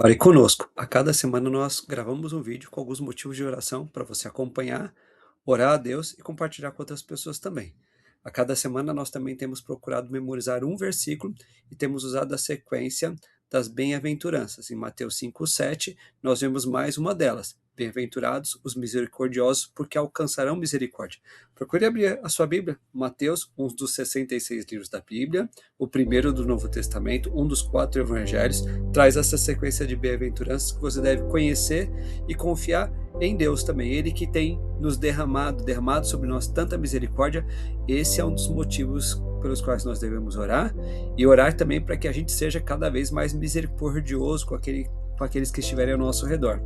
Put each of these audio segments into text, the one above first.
Ore conosco. A cada semana nós gravamos um vídeo com alguns motivos de oração para você acompanhar, orar a Deus e compartilhar com outras pessoas também. A cada semana nós também temos procurado memorizar um versículo e temos usado a sequência das bem-aventuranças. Em Mateus 5:7, nós vemos mais uma delas. Bem-aventurados os misericordiosos, porque alcançarão misericórdia. Procure abrir a sua Bíblia, Mateus, um dos 66 livros da Bíblia, o primeiro do Novo Testamento, um dos 4 evangelhos, traz essa sequência de bem-aventuranças que você deve conhecer e confiar em Deus também. Ele que tem nos derramado sobre nós tanta misericórdia. Esse é um dos motivos pelos quais nós devemos orar, e orar também para que a gente seja cada vez mais misericordioso com aqueles que estiverem ao nosso redor.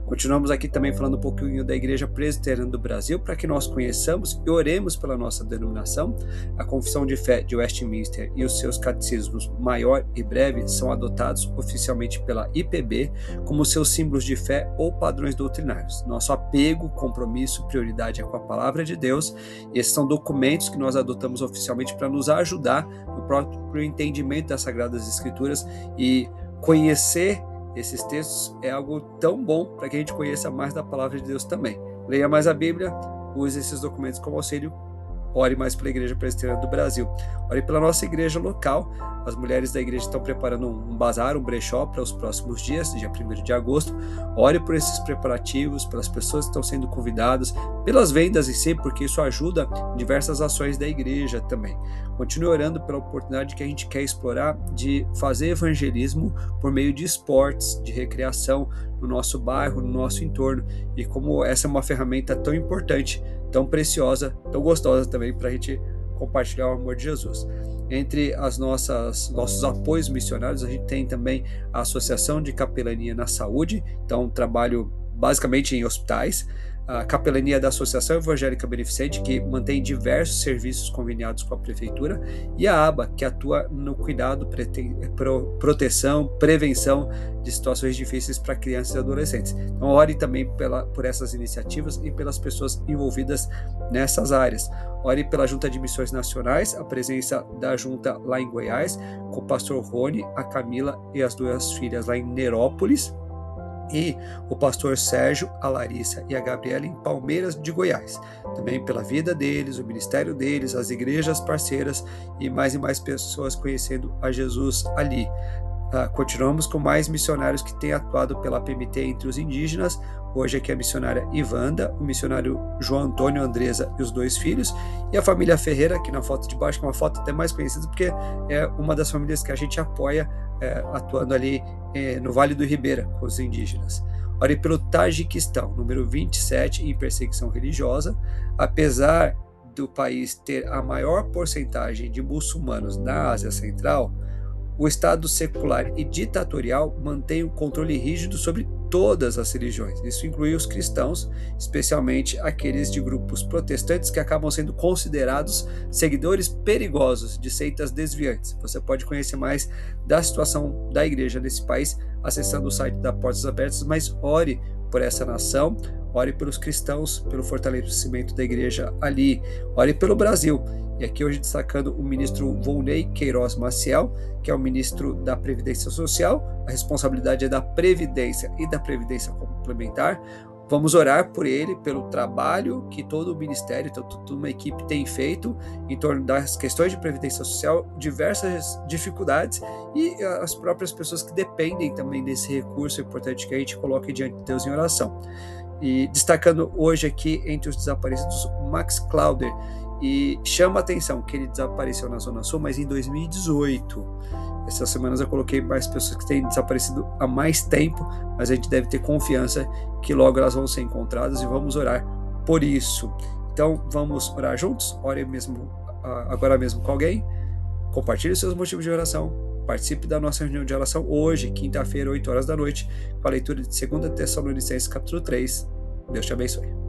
Continuamos aqui também falando um pouquinho da Igreja Presbiteriana do Brasil, para que nós conheçamos e oremos pela nossa denominação. A Confissão de Fé de Westminster e os seus catecismos maior e breve são adotados oficialmente pela IPB como seus símbolos de fé ou padrões doutrinários. Nosso apego, compromisso, prioridade é com a Palavra de Deus, e esses são documentos que nós adotamos oficialmente para nos ajudar no próprio entendimento das Sagradas Escrituras. E conhecer esses textos é algo tão bom para que a gente conheça mais da Palavra de Deus também. Leia mais a Bíblia, use esses documentos como auxílio, ore mais pela Igreja Presbiteriana do Brasil. Ore pela nossa igreja local. As mulheres da igreja estão preparando um bazar, um brechó para os próximos dias, dia 1º de agosto. Ore por esses preparativos, pelas pessoas que estão sendo convidadas, pelas vendas em si, porque isso ajuda em diversas ações da igreja também. Continue orando pela oportunidade que a gente quer explorar de fazer evangelismo por meio de esportes, de recreação no nosso bairro, no nosso entorno, e como essa é uma ferramenta tão importante, tão preciosa, tão gostosa também para a gente compartilhar o amor de Jesus. Entre nossos apoios missionários, a gente tem também a Associação de Capelania na Saúde, então trabalho basicamente em hospitais, a Capelania da Associação Evangélica Beneficente, que mantém diversos serviços conveniados com a Prefeitura, e a ABA, que atua no cuidado, proteção, prevenção de situações difíceis para crianças e adolescentes. Então ore também por essas iniciativas e pelas pessoas envolvidas nessas áreas. Ore pela Junta de Missões Nacionais, a presença da Junta lá em Goiás, com o pastor Rony, a Camila e as 2 filhas lá em Nerópolis, e o pastor Sérgio, a Larissa e a Gabriela em Palmeiras de Goiás. Também pela vida deles, o ministério deles, as igrejas parceiras e mais pessoas conhecendo a Jesus ali. Continuamos com mais missionários que têm atuado pela PMT entre os indígenas. Hoje aqui a missionária Ivanda, o missionário João Antônio, Andresa e os 2 filhos, e a família Ferreira, aqui na foto de baixo, que é uma foto até mais conhecida, porque é uma das famílias que a gente apoia, atuando ali no Vale do Ribeira, com os indígenas. Ore pelo Tajiquistão, número 27 em perseguição religiosa. Apesar do país ter a maior porcentagem de muçulmanos na Ásia Central, o Estado secular e ditatorial mantém o controle rígido sobre todas as religiões. Isso inclui os cristãos, especialmente aqueles de grupos protestantes que acabam sendo considerados seguidores perigosos de seitas desviantes. Você pode conhecer mais da situação da igreja nesse país acessando o site da Portas Abertas, mas ore por essa nação, ore pelos cristãos, pelo fortalecimento da igreja ali, ore pelo Brasil. E aqui hoje destacando o ministro Volney Queiroz Maciel, que é o ministro da Previdência Social. A responsabilidade é da Previdência e da Previdência Complementar. Vamos orar por ele, pelo trabalho que todo o ministério, toda uma equipe tem feito em torno das questões de previdência social, diversas dificuldades e as próprias pessoas que dependem também desse recurso importante que a gente coloque diante de Deus em oração. E destacando hoje aqui entre os desaparecidos, o Max Clauder, e chama a atenção que ele desapareceu na Zona Sul, mas em 2018. Essas semanas eu coloquei mais pessoas que têm desaparecido há mais tempo, mas a gente deve ter confiança que logo elas vão ser encontradas, e vamos orar por isso. Então vamos orar juntos? Ore agora mesmo com alguém, compartilhe seus motivos de oração, participe da nossa reunião de oração hoje, quinta-feira, 8 horas da noite, com a leitura de 2 Tessalonicenses capítulo 3. Deus te abençoe.